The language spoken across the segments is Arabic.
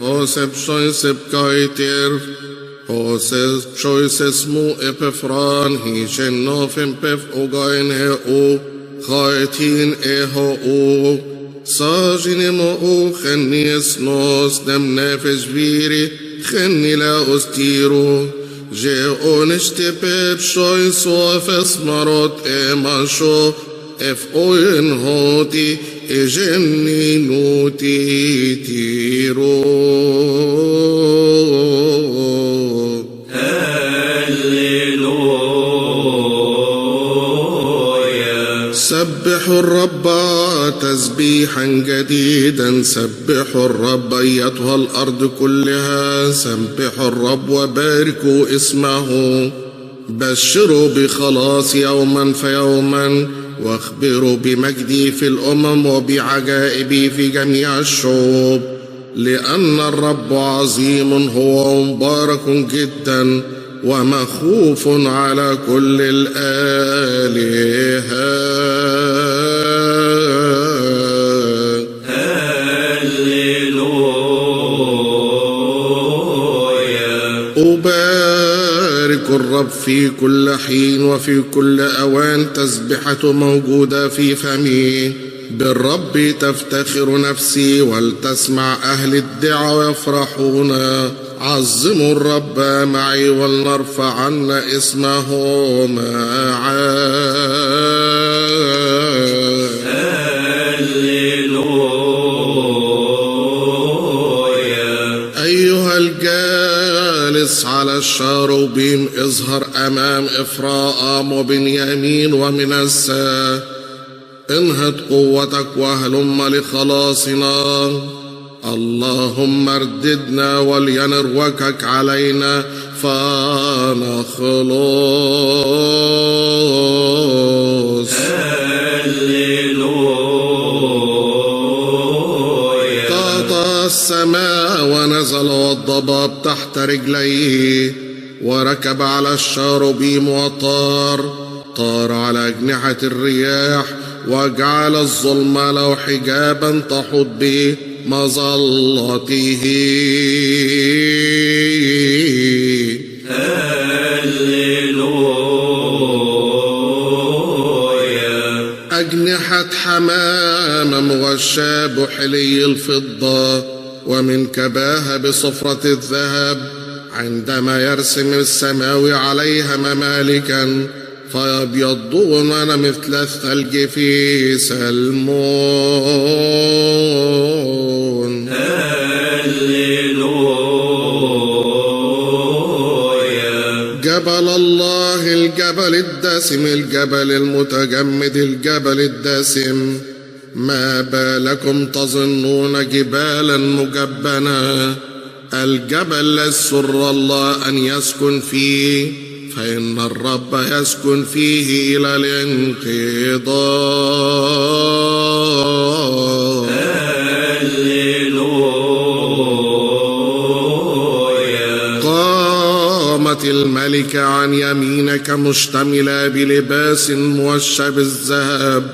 Hoseb shoiseb kaiter, Hoseb shoises mu epefran, Hishen nofem pef ogain he o, Chaitin eho o, Sajine mo o, Chenni esnos, Dem nefesh viri, Chenni la ostiro, Je onishtepet shoiso efes marot emasho, Ef oin hoti, Ejenni nuti tiro. هللويا. سبحوا الرب تسبيحا جديدا، سبحوا الرب أيتها الأرض كلها، سبحوا الرب وباركوا اسمه، بشروا بخلاص يوما فيوما، واخبروا بمجدي في الأمم وبعجائبي في جميع الشعوب، لأن الرب عظيم هو مبارك جدا ومخوف على كل الآلهة. أبارك الرب في كل حين وفي كل أوان، تسبحته موجودة في فمي. بالرب تفتخر نفسي، ولتسمع أهل الدعا ويفرحون. عظموا الرب معي، ولنرفع عنا اسمه معا. أيها الجالس على الشاروبيم، اظهر أمام إفراام وبنيامين ومنسى، انهض قوتك وهلم لخلاصنا. اللهم ارددنا ولينر وجهك علينا فنخلص. طاط السماء ونزل والضباب تحت رجليه، وركب على الشاروبيم وطار على أجنحة الرياح، وجعل الظلم له حجابا تحوط به مظلته. هللويا. أجنحة حمامة مغشاة بحلي الفضة، ومن كباها بصفرة الذهب، عندما يرسم السماوي عليها ممالكا، فيبيضون مثل الثلج في سلمون. هللويا. جبل الله الجبل الدسم، الجبل المتجمد، الجبل الدسم، ما بالكم تظنون جبالا مجبنة؟ الجبل السر الله أن يسكن فيه، فإن الرب يسكن فيه إلى الانقضاء. هللويا. قامت الملكة عن يمينك مشتملة بلباس موشى بالذهب،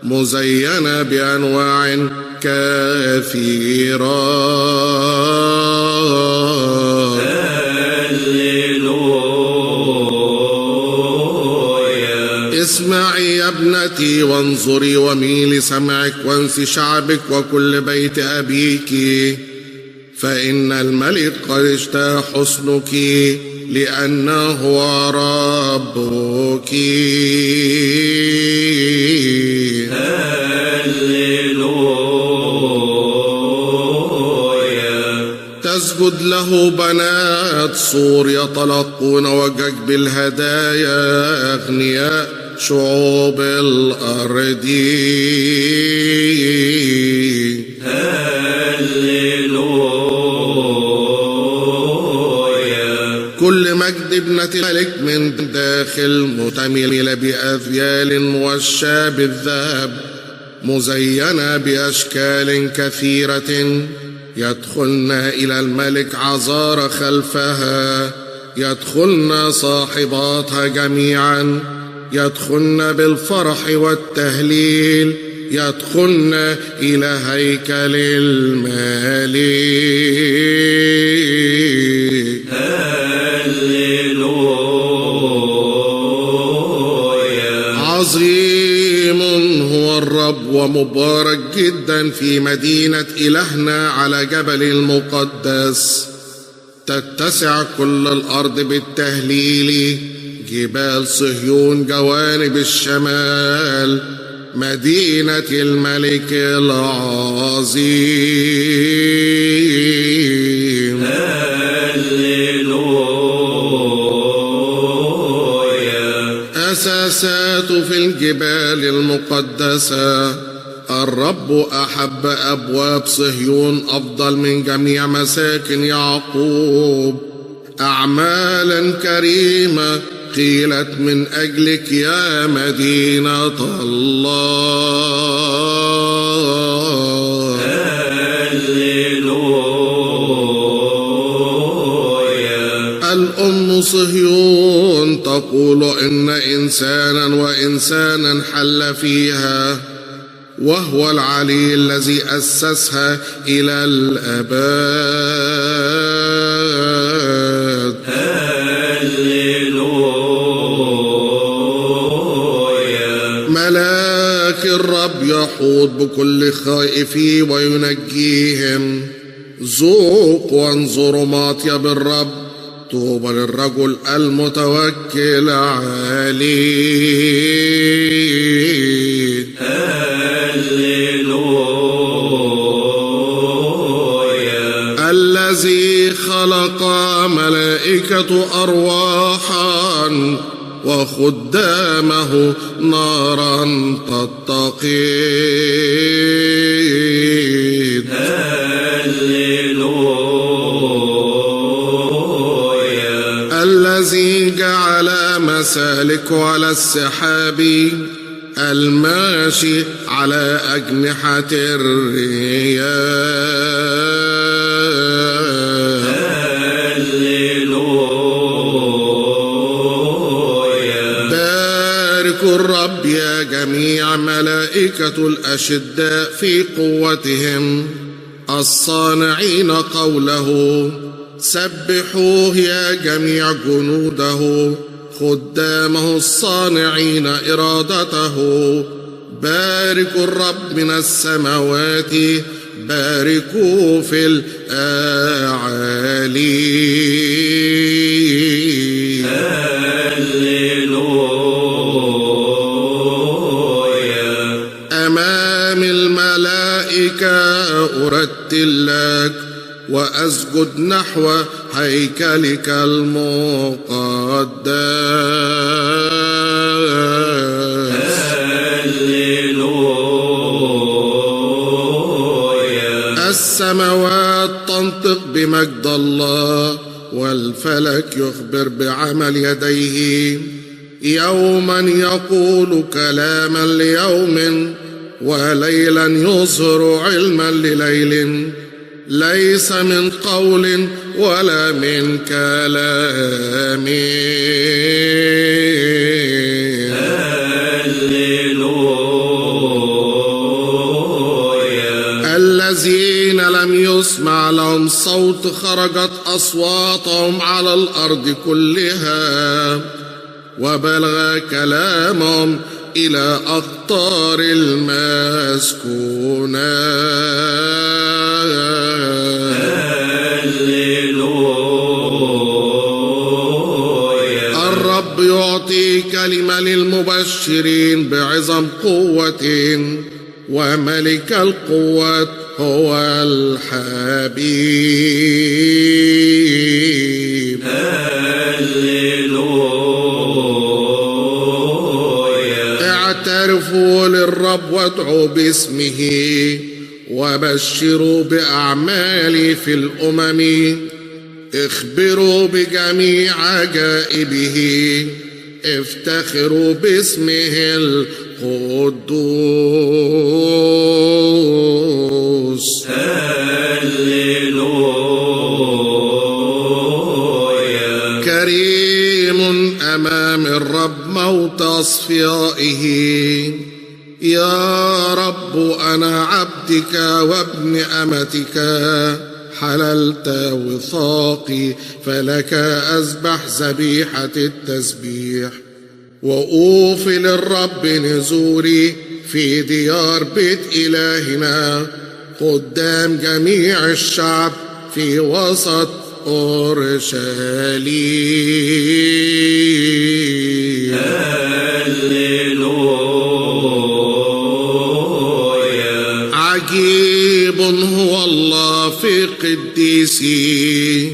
مزينة بأنواع كثيرة. اسمعي يا ابنتي وانظري وميلي سمعك، وانسي شعبك وكل بيت أبيك، فإن الملك قد اشتهى حسنك، لأنه هو ربك. هللويا. تسجد له بنات صور، يتلقون وجهك بالهدايا أغنياء شعوب الأرض. هللويا. كل مجد ابنة الملك من داخل، متملة بأذيال موشى بالذهب، مزينة بأشكال كثيرة. يدخلن إلى الملك عذار خلفها، يدخلن صاحباتها جميعا، يدخلن بالفرح والتهليل، يدخلن إلى هيكل الملك. ومبارك جدا في مدينة إلهنا على جبل المقدس. تتسع كل الأرض بالتهليل، جبال صهيون جوانب الشمال، مدينة الملك العظيم. هللويا. أساسات في الجبال المقدسة. الرب أحب أبواب صهيون أفضل من جميع مساكن يعقوب. أعمالا كريمة قيلت من أجلك يا مدينة الله. هللويا. الأم صهيون تقول إن إنسانا وإنسانا حل فيها، وهو العلي الذي أسسها إلى الأبد. هللويا. ملاك الرب يحوط بكل خائفي وينجيهم. ذوقوا وانظروا مطيب الرب، طوبى للرجل المتوكل عليه. هللويا. الذي خلق ملائكة أرواحا وخدامه نارا تتقيد. هللويا. الذي جعل مسالك على السحاب، الماشي على أجنحة الرياح. هللويا. باركوا الرب يا جميع ملائكة الأشداء في قوتهم، الصانعين قوله. سبحوه يا جميع جنوده، خدامه الصانعين إرادته. باركوا الرب من السماوات، باركوا في الأعالي. هللويا. أمام الملائكة أرتل لك، وأسجد نحو هيكلك المقدس. هللويا. السماوات تنطق بمجد الله، والفلك يخبر بعمل يديه. يوما يقول كلاما ليوم، وليلا يظهر علما لليل. ليس من قول ولا من كلام. هللويا. الذين لم يسمع لهم صوت خرجت أصواتهم على الأرض كلها، وبلغ كلامهم إلى أقطار المسكونة. هللويا. الرب يعطي كلمة للمبشرين بعظم قوة، وملك القوات هو الحبيب. هللويا. اعترفوا للرب وادعوا باسمه، وبشروا بأعماله في الأمم. اخبروا بجميع عجائبه، افتخروا باسمه القدوس. هللويا. كريم أمام الرب موت أصفيائه. يا رب أنا عبدك وابن أمتك، حللت وثاقي، فلك أذبح ذبيحة التسبيح. وأوفي للرب نذوري، في ديار بيت إلهنا قدام جميع الشعب في وسط أورشليم. هللويا. عجيب هو الله في قديسه،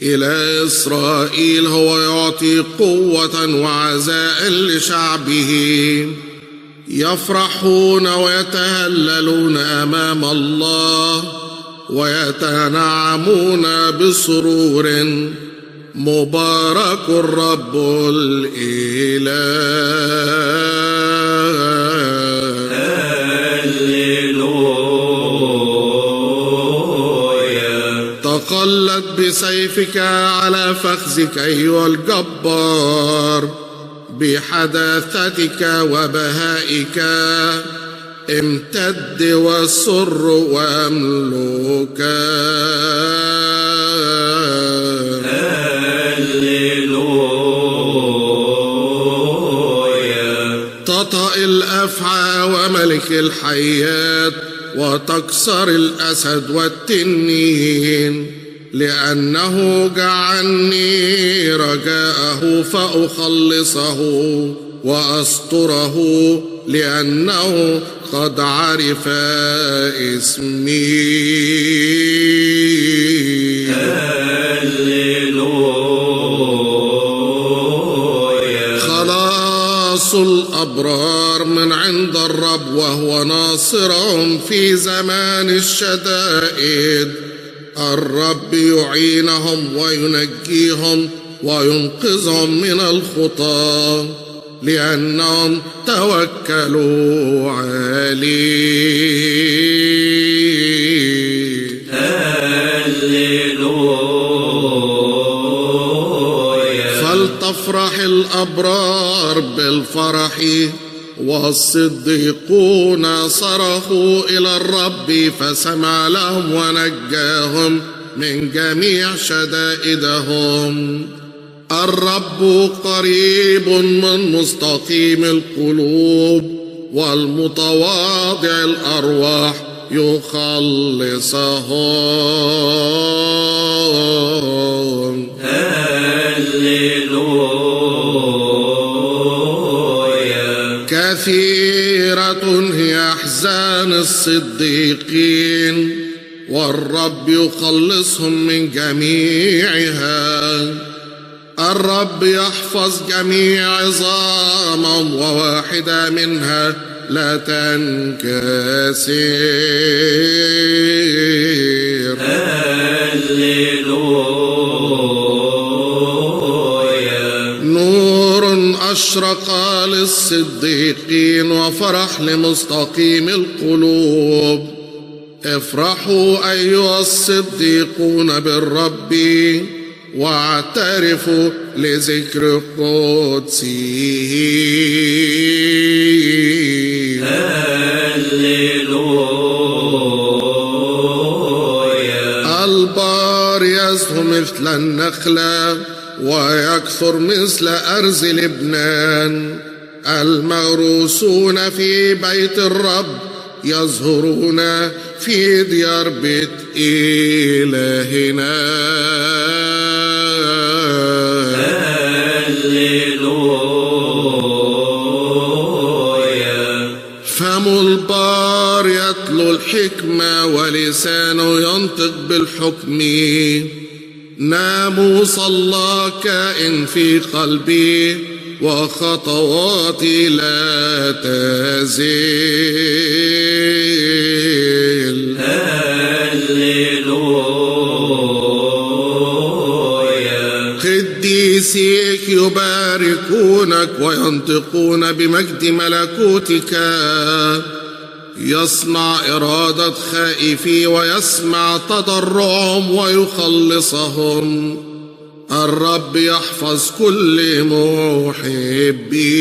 إلى إسرائيل هو يعطي قوة وعزاء لشعبه. يفرحون ويتهللون أمام الله ويتنعمون بسرور. مبارك الرب الإله. هللويا. تقلد بسيفك على فخذك أيها الجبار، بحداثتك وبهائك امتد والسر واملكا. هللويا. تطأ الأفعى وملك الحيات وتكسر الأسد والتنين. لأنه جعلني رجاءه فأخلصه وأستره، لأنه قد عرف اسمي. هللويا. خلاص الأبرار من عند الرب، وهو ناصرهم في زمان الشدائد. الرب يعينهم وينجيهم وينقذهم من الخطى، لأنهم توكلوا عليه. هللويا. فلتفرح الأبرار بالفرح، والصديقون صرخوا إلى الرب فسمع لهم ونجاهم من جميع شدائدهم. الرب قريب من مستقيم القلوب، والمتواضع الأرواح يخلصهم. كثيرة هي أحزان الصديقين، والرب يخلصهم من جميعها. الرب يحفظ جميع عظامهم، وواحدة منها لا تنكسر. نور أشرق للصديقين وفرح لمستقيم القلوب. افرحوا أيها الصديقون بالرب، واعترفوا لذكر قدسه. البار يزهو مثل النخلة ويكثر مثل أرز لبنان. المغروسون في بيت الرب يزهرون في ديار بيت إلهنا. فم البار يتلو الحكمة، ولسانه ينطق بالحكم. ناموس الله كائن في قلبي، وخطواتي لا تزل. قديسيك يباركونك وينطقون بمجد ملكوتك. يصنع إرادة خائفي ويسمع تضرعهم ويخلصهم. الرب يحفظ كل محبي.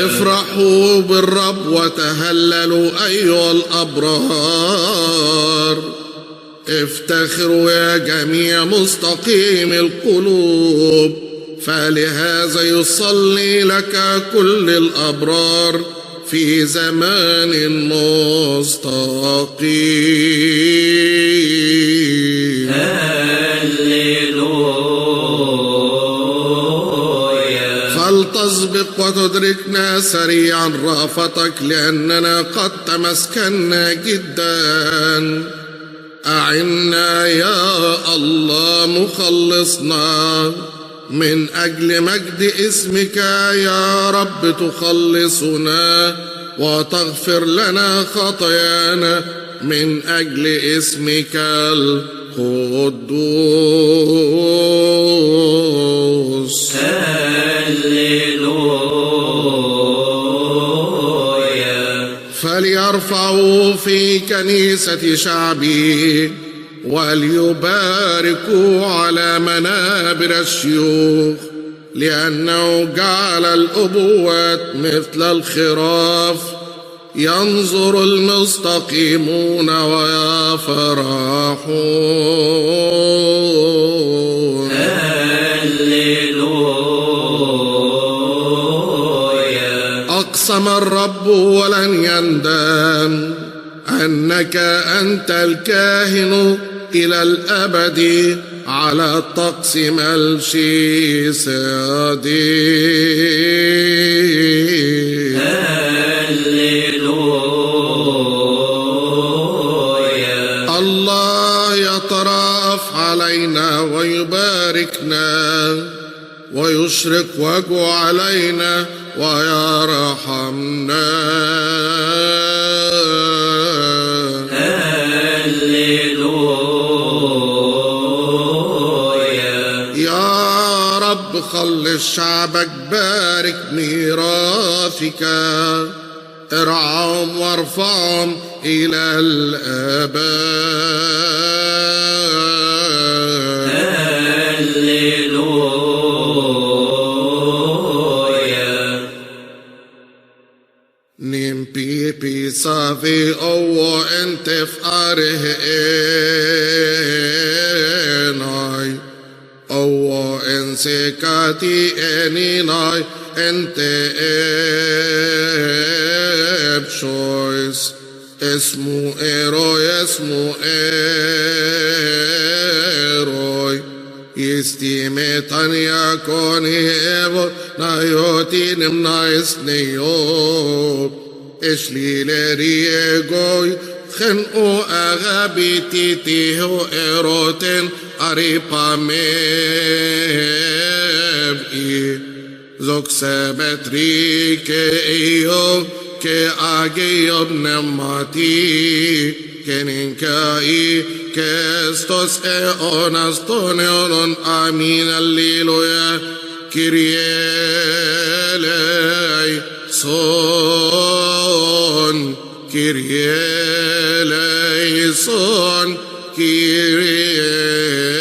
افرحوا بالرب وتهللوا أيها الأبرار. افتخروا يا جميع مستقيم القلوب، فلهذا يصلي لك كل الأبرار في زمان مستقيم. هللويا. فلتسبق وتدركنا سريعا رأفتك، لأننا قد تمسكنا جدا. أعنا يا الله مخلصنا، من أجل مجد اسمك يا رب تخلصنا وتغفر لنا خطايانا من أجل اسمك القدوس. هللويا. فليرفعوا في كنيسة شعبي وليباركوا على منابر الشيوخ، لأنه جعل الأبوات مثل الخراف، ينظر المستقيمون ويفرحون. هللويا. أقسم الرب ولن يندم أنك أنت الكاهن إلى الأبد على طقس ملكيسيديك. هللويا. الله يترأف علينا ويباركنا ويشرق وجهه علينا ويرحمنا. يا رب خلص شعبك، بارك ميراثك، ارعاهم وارفعهم إلى الآباد. هللويا. Nimpi pisavi owo entef arhe enai, owo ensekati eninai ente ebshois, esmu eroi, istimetan yakoni evo nayotinim naisneyo. Eshlileri egoy khen'u agabititihu eroten aripameb'i zoksemetri ke iyo ke ageyob nemati keninkai kestos eonas toneonon amin alleluia kirielei son Kyrie eleison, Kyrie